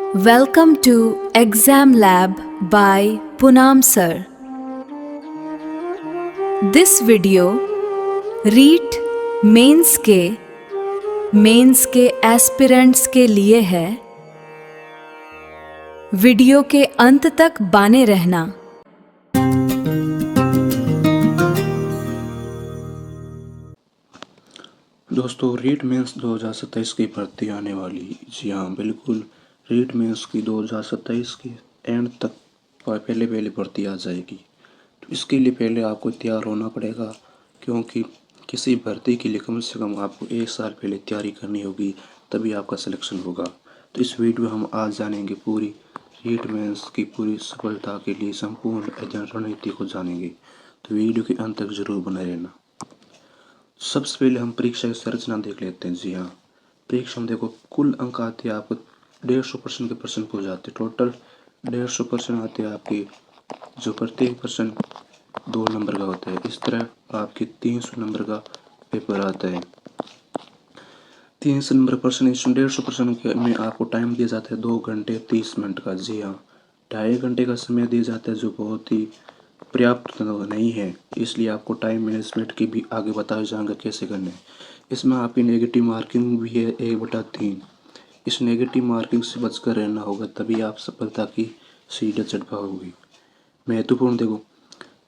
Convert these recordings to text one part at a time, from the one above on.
Welcome to Exam Lab by Poonam Sir. This video REET mains के aspirants के लिए है। वीडियो के अंत तक बने रहना। दोस्तों, रीट मेंस 2027 की भर्ती आने वाली। जी हाँ, बिल्कुल रीट मेंस की 2027 के एंड तक पहले भर्ती आ जाएगी। तो इसके लिए पहले आपको तैयार होना पड़ेगा, क्योंकि किसी भर्ती के लिए कम से कम आपको 1 साल पहले तैयारी करनी होगी, तभी आपका सिलेक्शन होगा। तो इस वीडियो में हम आज जानेंगे पूरी रीट मेंस की पूरी सफलता के लिए संपूर्ण अध्ययन रणनीति को जानेंगे। तो वीडियो के अंत तक जरूर बने रहना। सबसे पहले हम परीक्षा की संरचना देख लेते हैं। जी हाँ, परीक्षा में देखो कुल अंक आते हैं आपको 150% के प्रश्न हो जाते हैं। टोटल 150% आते हैं आपके, जो प्रत्येक प्रश्न 2 नंबर का होता है। इस तरह आपके 300 नंबर का पेपर आता है। 300 नंबर प्रश्न, इस 150% में आपको टाइम दिया जाता है 2 घंटे 30 मिनट का। जी हाँ, 2.5 घंटे का समय दिया जाता है, जो बहुत ही पर्याप्त नहीं है। इसलिए आपको टाइम मैनेजमेंट की भी आगे बताया जाएगा कैसे करना है। इसमें आपकी नेगेटिव मार्किंग भी है 1/3। इस नेगेटिव मार्किंग से बचकर रहना होगा, तभी आप सफलता की सीढ़ी चढ़ पाओगे। महत्वपूर्ण देखो,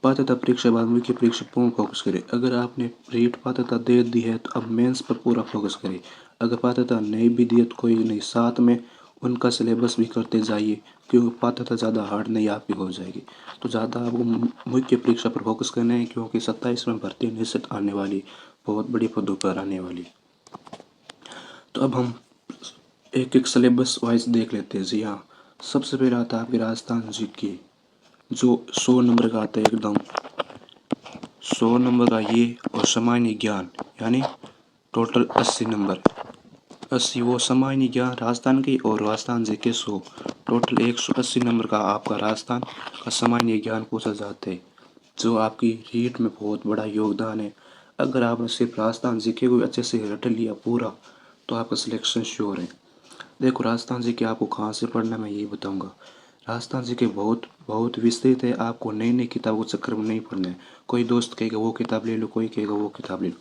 पात्रता परीक्षा बाद मुख्य परीक्षा पूर्ण फोकस करें। अगर आपने रीट पात्रता दे दी है तो अब मेंस पर पूरा फोकस करें। अगर पात्रता नहीं भी दी है तो कोई नहीं, साथ में उनका सिलेबस भी करते जाइए, क्योंकि पात्रता ज़्यादा हार्ड नहीं आपकी हो जाएगी। तो ज़्यादा आपको मुख्य परीक्षा पर फोकस करना है, क्योंकि 27 में भर्ती निश्चित आने वाली, बहुत बड़ी पदों पर आने वाली। तो अब हम एक एक सिलेबस वाइज देख लेते हैं। जी हाँ, सबसे पहले आता है आपके राजस्थान जीके, जो 100 नंबर का आता है एकदम। 100 नंबर का ये, और सामान्य ज्ञान यानी टोटल 80 नंबर। 80 वो सामान्य ज्ञान राजस्थान की, और राजस्थान जीके 100, टोटल 180 नंबर का आपका राजस्थान का सामान्य ज्ञान पूछा जाता है, जो आपकी रीट में बहुत बड़ा योगदान है। अगर आपने सिर्फ राजस्थान जीके को अच्छे से रट लिया पूरा, तो आपका सिलेक्शन श्योर है। देखो, राजस्थान जीके आपको कहाँ से पढ़ना है मैं यही बताऊंगा। राजस्थान जी के बहुत बहुत विस्तृत है। आपको नई नई किताबों के चक्कर में नहीं पढ़ना है। कोई दोस्त कहेगा वो किताब ले लो, कोई कहेगा वो किताब ले लो।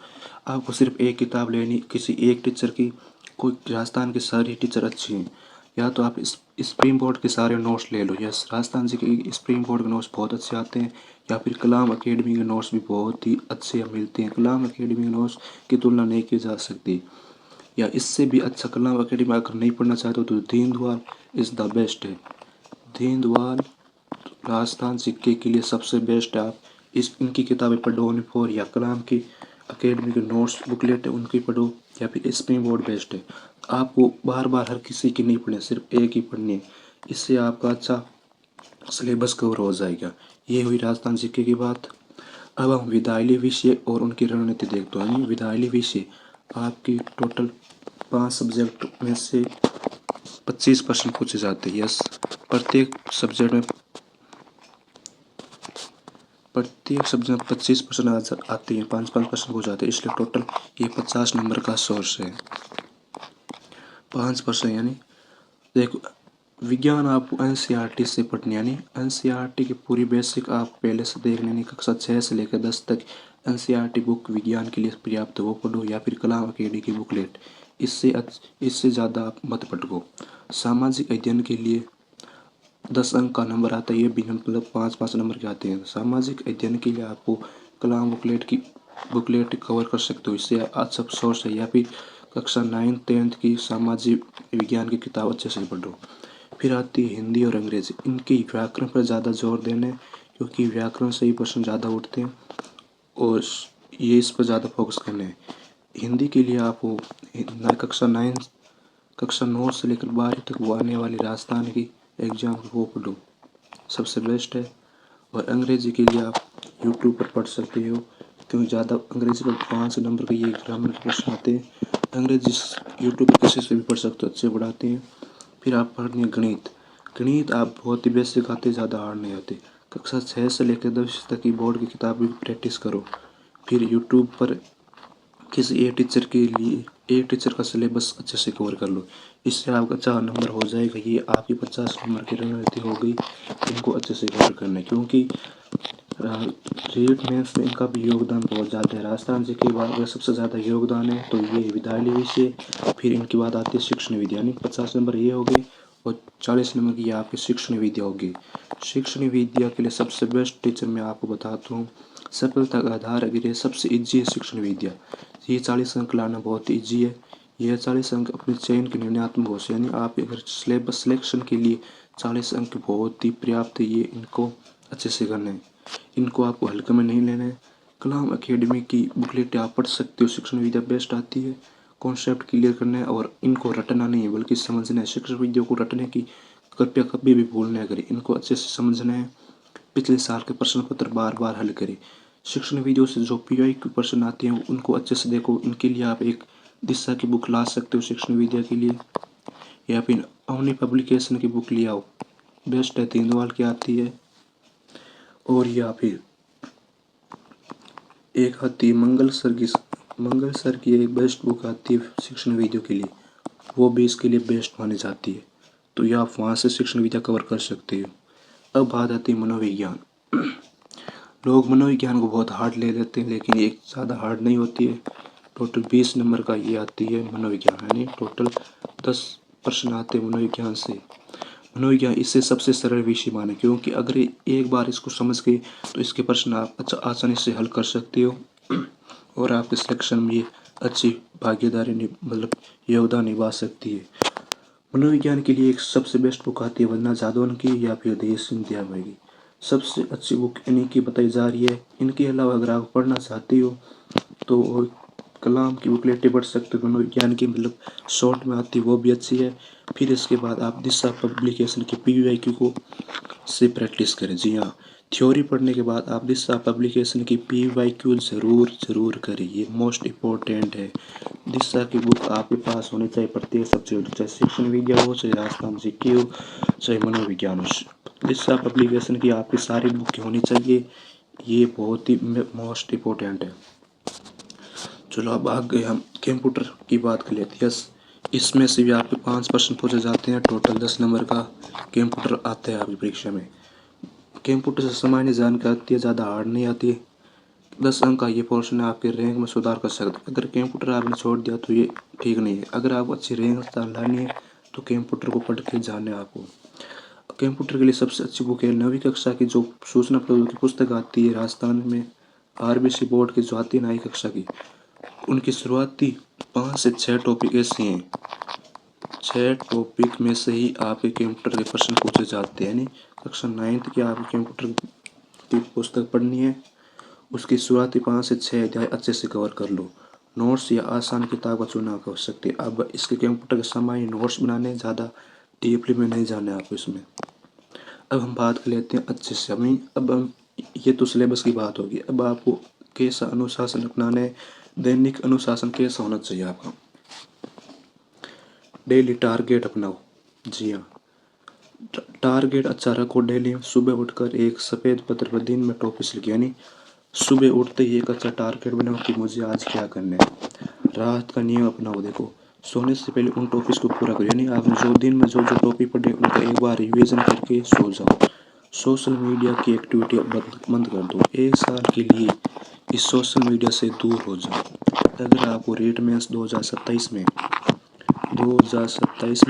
आपको सिर्फ एक किताब लेनी, किसी एक टीचर की। कोई राजस्थान के सारे टीचर अच्छे हैं, या तो आप इस स्प्रिंग बोर्ड के सारे नोट्स ले लो। यस, राजस्थान जी के स्प्रिंग बोर्ड के नोट्स बहुत अच्छे आते हैं, या फिर कलाम अकेडमी के नोट्स भी बहुत ही अच्छे मिलते हैं। कलाम अकेडमी के नोट्स की तुलना नहीं की जा सकती, या इससे भी अच्छा कलाम अकेडमी अगर नहीं पढ़ना चाहते हो तो दीनदयाल इज़ द बेस्ट है। दीनदयाल राजस्थान सिक्के के लिए सबसे बेस्ट है। आप इनकी किताबें पढ़ो, यूनिफोर या कलाम की अकेडमी के नोट्स बुकलेट है उनकी पढ़ो, या फिर स्प्रिंग बोर्ड बेस्ट है। आपको बार बार हर किसी की नहीं पढ़नी, सिर्फ एक ही पढ़नी है। इससे आपका अच्छा सिलेबस कवर हो जाएगा। ये हुई राजस्थान सिक्के की बात। अब हम विधायली विषय और उनकी रणनीति देखते हैं। विधायली विषय आपकी टोटल 5 सब्जेक्ट में से 25 प्रश्न पूछे जाते हैं। यस, प्रत्येक सब्जेक्ट में 25 प्रश्न आते हैं, 5-5 प्रश्न हो जाते हैं, इसलिए टोटल ये 50 नंबर का सोर्स है। 5% यानी देखो, विज्ञान आपको एनसीईआरटी से पढ़नी, यानी एनसीईआरटी की पूरी बेसिक आप पहले से देख लेनी। कक्षा 6 से लेकर 10 तक एनसीईआरटी बुक विज्ञान के लिए पर्याप्त वो पढ़ो, या फिर कलाम अकेडमी की बुकलेट। इससे ज़्यादा आप मत पढ़ो। सामाजिक अध्ययन के लिए 10 अंक का नंबर आता है, ये भी मतलब 5-5 नंबर के आते हैं। सामाजिक अध्ययन के लिए आपको कलाम बुकलेट कवर कर सकते हो, इससे अच्छा सोर्स है। या फिर कक्षा 9-10 की सामाजिक विज्ञान की किताब अच्छे से पढ़ो। फिर आती है हिंदी और अंग्रेजी। इनकी व्याकरण पर ज़्यादा जोर देना है, क्योंकि व्याकरण से ही प्रश्न ज़्यादा उठते हैं, और ये इस पर ज़्यादा फोकस करना है। हिंदी के लिए आपको कक्षा 9 से लेकर 12 तक वो आने वाली राजस्थान की एग्जाम वो पढ़ो, सबसे बेस्ट है। और अंग्रेजी के लिए आप यूट्यूब पर पढ़ सकते हो, क्योंकि ज़्यादा अंग्रेजी पर 5 नंबर के ये ग्रामर के प्रश्न आते हैं। अंग्रेजी यूट्यूब पर किसी से भी पढ़ सकते हो, अच्छे पढ़ाते हैं। फिर आप पढ़नी है गणित। गणित आप बहुत ही बेसिक आते, ज़्यादा हार्ड नहीं आते। कक्षा 6 से लेकर 10 तक की बोर्ड की किताब भी प्रैक्टिस करो। फिर यूट्यूब पर किसी एक टीचर के लिए एक टीचर का सिलेबस अच्छे से कवर कर लो, इससे आपका 4 नंबर हो जाएगा। ये आपकी 50 नंबर की रणनीति हो गई, इनको अच्छे से कवर करना है, क्योंकि रीट मेंस में इनका भी योगदान बहुत ज़्यादा है। राजस्थान जी के बाद अगर सबसे ज़्यादा योगदान है तो ये विद्यालय विषय, फिर इनके बाद आती है शिक्षण विद्या, यानी 50 नंबर ये हो गए और 40 नंबर की आपकी शिक्षण विद्या होगी। शिक्षण विद्या के लिए सबसे बेस्ट टीचर मैं आपको बताता हूँ, सफलता का आधार अगर ये सबसे ईजी है शिक्षण विद्या। ये 40 अंक लाना बहुत ईजी है। यह 40 अंक अपने चयन के निर्णयात्मक हो से, यानी आप अगर सिलेबस सिलेक्शन के लिए 40 अंक बहुत ही पर्याप्त है। ये इनको अच्छे से करना है, इनको आपको हल्के में नहीं लेना है। कलाम एकेडमी की बुकलेट आप पढ़ सकते हो, शिक्षण विद्या बेस्ट आती है। कॉन्सेप्ट क्लियर करना है और इनको रटना नहीं है बल्कि समझना है। शिक्षण विद्या को रटने की कृपया कभी भी भूल न करें, इनको अच्छे से समझना है। पिछले साल के प्रश्न पत्र बार बार हल करें। शिक्षण विधियों से जो PYQ प्रश्न आते हैं उनको अच्छे से देखो। इनके लिए आप एक दिशा की बुक ला सकते हो शिक्षण विद्या के लिए, या फिर अवनी पब्लिकेशन की बुक ले आओ, बेस्ट है, तेंदुआल की आती है। और या फिर एक आती है मंगल सर की एक बेस्ट बुक आती है शिक्षण विधियों के लिए, वो भी इसके लिए बेस्ट मानी जाती है। तो ये आप वहाँ से शिक्षण विद्या कवर कर सकते हो। अब बात आती है मनोविज्ञान। लोग मनोविज्ञान को बहुत हार्ड ले लेते हैं, लेकिन ये ज़्यादा हार्ड नहीं होती है। टोटल 20 नंबर का ये आती है मनोविज्ञान, यानी टोटल 10 प्रश्न आते हैं मनोविज्ञान से। मनोविज्ञान इससे सबसे सरल विषय माने, क्योंकि अगर एक बार इसको समझ गए तो इसके प्रश्न आप अच्छा आसानी से हल कर सकते हो और आपके सिलेक्शन में ये अच्छी भागीदारी मतलब योगदान निभा सकती है। मनोविज्ञान के लिए एक सबसे बेस्ट बुक आती है वंदना जादौन की या फिर देश सिंह दयाल की। सबसे अच्छी बुक इन्हीं की बताई जा रही है। इनके अलावा अगर आप पढ़ना चाहते हो तो कलाम की बुकलेटें पढ़ सकते हो, मनोविज्ञान की मतलब शॉर्ट में आती है वो भी अच्छी है। फिर इसके बाद आप दिशा पब्लिकेशन की PYQ को से प्रैक्टिस करें। जी हाँ, थ्योरी पढ़ने के बाद आप दिशा पब्लिकेशन की PYQ ज़रूर करें, ये मोस्ट इम्पोर्टेंट है। दिशा की बुक आपके पास होनी चाहिए प्रत्येक सब्जेक्ट, चाहे शिक्षण विज्ञान हो, चाहे राजस्थान GK हो, चाहे मनोविज्ञान हो। दिशा पब्लिकेशन की आपकी सारी बुक होनी चाहिए, ये बहुत ही मोस्ट इम्पोर्टेंट है। चलो अब आगे हम कंप्यूटर की बात कर लेते हैं। इसमें से भी आपके 5 प्रश्न पूछे जाते हैं, टोटल 10 नंबर का कंप्यूटर आता है आपकी परीक्षा में। कंप्यूटर से सामान्य जानकारी आती है, ज़्यादा हार्ड नहीं आती। 10 अंक का ये पोर्शन आपके रैंक में सुधार कर सकता है। अगर कंप्यूटर आपने छोड़ दिया तो ये ठीक नहीं है। अगर आपको अच्छी रैंक लानी है तो कंप्यूटर को पढ़ के जाना है आपको। कंप्यूटर के लिए सबसे अच्छी बुक है 9वीं कक्षा की जो सूचना प्रौद्योगिकी की पुस्तक आती है राजस्थान में, RBC बोर्ड की जो आती है 9वीं कक्षा की। उनकी शुरुआती 5 से 6 टॉपिक ऐसे हैं, 6 टॉपिक में से ही आपके कंप्यूटर के प्रश्न पूछे जाते हैं। यानी कक्षा 9th की आपके कंप्यूटर की पुस्तक पढ़नी है, उसकी शुरुआती 5 से 6 अध्याय अच्छे से कवर कर लो। नोट्स या आसान किताब का चुनाव कर सकते हैं। अब इसके कंप्यूटर के सामान्य नोट्स बनाने, ज़्यादा डीपली में नहीं जाना है आपको इसमें। अब हम बात कर लेते हैं अच्छे से। अब हम ये तो सिलेबस की बात होगी। अब आपको कैसा अनुशासन अपनाना है, दैनिक अनुशासन कैसा होना चाहिए आपका। डेली टारगेट अपनाओ। जी हाँ, टारगेट अच्छा रखो। डेली सुबह उठकर एक सफ़ेद पत्र पर दिन में टॉपिक्स लिखे, यानी सुबह उठते ही एक अच्छा टारगेट बनाओ कि मुझे आज क्या करना है। रात का नियम अपनाओ। देखो, सोने से पहले उन टॉपिक्स को पूरा करो, यानी आपने जो दिन में जो टॉपिक पढ़े उनका एक बार रिवीजन करके सो जाओ। सोशल मीडिया की एक्टिविटी बंद कर दो। 1 साल के लिए इस सोशल मीडिया से दूर हो जाओ। अगर आपको रीट मेंस 2027 में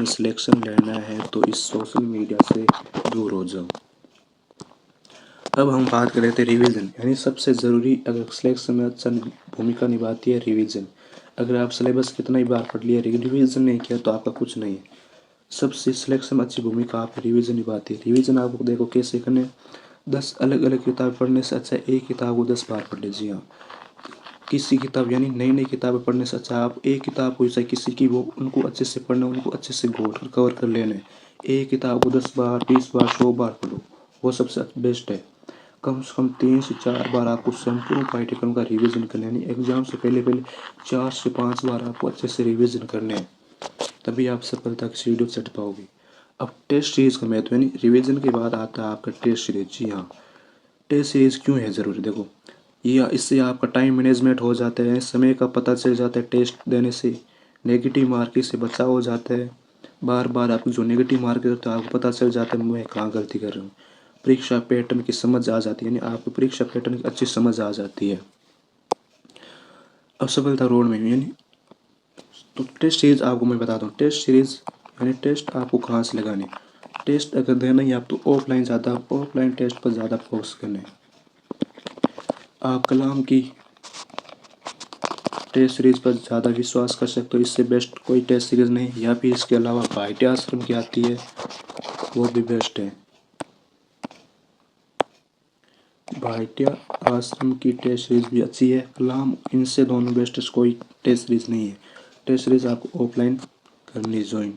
सिलेक्शन लेना है तो इस सोशल मीडिया से दूर हो जाओ। अब हम बात कर रहे थे रिवीजन, यानी सबसे ज़रूरी अगर सिलेक्शन में अच्छा भूमिका निभाती है रिवीजन। अगर आप सिलेबस कितना ही बार पढ़ लिया, रिवीजन नहीं किया तो आपका कुछ नहीं है। सबसे सिलेक्शन में अच्छी भूमिका आपकी रिवीजन निभाती है। रिवीजन आपको देखो कैसे करने, 10 अलग अलग किताब पढ़ने से अच्छा एक किताब को 10 बार पढ़ लीजिए। हाँ, किसी किताब यानी नई नई किताबें पढ़ने से अच्छा आप एक किताब को चाहे किसी की वो उनको अच्छे से पढ़ना, उनको अच्छे से कवर कर लेना है। एक किताब को 10 बार, 20 बार, 100 बार पढ़ो, वो सबसे बेस्ट है। कम से कम 3 से 4 बार आपको संपूर्ण पाठ्यक्रम का रिवीजन करना है, यानी एग्जाम से पहले 4 से 5 बार आपको अच्छे से रिवीजन करने हैं, तभी आप सफलता की सीढ़ी चढ़ पाओगे। अब टेस्ट सीरीज का महत्व, यानी रिवीजन के बाद आता है आपका टेस्ट सीरीज। जी हाँ, टेस्ट सीरीज क्यों है ज़रूरी, देखो ये इससे आपका टाइम मैनेजमेंट हो जाता है, समय का पता चल जाता है टेस्ट देने से। नेगेटिव मार्किंग से बचाव हो जाता है। बार बार आप जो नेगेटिव मार्किंग होता है आपको पता चल जाता है मैं कहाँ गलती कर रहा हूँ। परीक्षा पैटर्न की समझ आ जाती है, यानी आपको परीक्षा पैटर्न की अच्छी समझ आ जाती है। असफलता रोड में यानी तो टेस्ट सीरीज आपको मैं बता दूं, टेस्ट सीरीज यानी टेस्ट आपको कहाँ से लगाने। टेस्ट अगर देना ही आप तो ऑफलाइन ज़्यादा, ऑफलाइन टेस्ट पर ज़्यादा फोकस करना है। आप कलाम की टेस्ट सीरीज पर ज़्यादा विश्वास कर सकते हो, इससे बेस्ट कोई टेस्ट सीरीज नहीं। या फिर इसके अलावा भाटिया आश्रम की आती है, वो भी बेस्ट है। भाटिया आश्रम की टेस्ट सीरीज भी अच्छी है, कलाम, इनसे दोनों बेस्ट कोई टेस्ट सीरीज नहीं है। टेस्ट सीरीज आपको ऑफलाइन करनी ज्वाइन।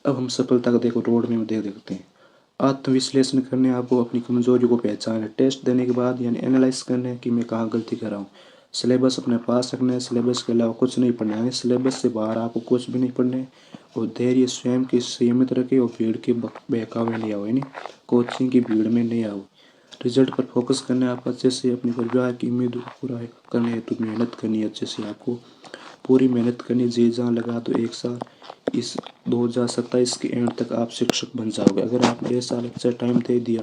अब हम सफलता का देखो रोड में देख देखते हैं। आत्मविश्लेषण करने, आपको अपनी कमजोरी को पहचानना, टेस्ट देने के बाद यानी एनालाइज करना है कि मैं कहाँ गलती कर रहा हूँ। सिलेबस अपने पास रखना है, सिलेबस के अलावा कुछ नहीं पढ़ना है, सिलेबस से बाहर आपको कुछ भी नहीं पढ़ना है। और धैर्य स्वयं की संयमित रखे और भीड़ के बहकावे में नहीं आओ, यानी कोचिंग की भीड़ में नहीं आओ। रिजल्ट पर फोकस करना है, आप अच्छे से अपने परिवार की उम्मीद को पूरा करने है तो मेहनत करनी है, अच्छे से आपको पूरी मेहनत करनी, जी जान लगा दो एक साल। इस 2027 के एंड तक आप शिक्षक बन जाओगे। अगर आपने ये साल अच्छा टाइम दे दिया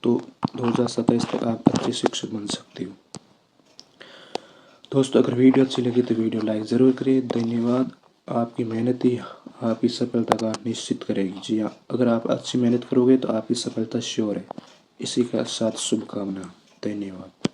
तो 2027 तक आप अच्छे शिक्षक बन सकते हो। दोस्तों अगर वीडियो अच्छी लगी तो वीडियो लाइक ज़रूर करें। धन्यवाद। आपकी मेहनत ही आपकी सफलता का निश्चित करेगी। जी हाँ, अगर आप अच्छी मेहनत करोगे तो आपकी सफलता श्योर है। इसी के साथ शुभकामना। धन्यवाद।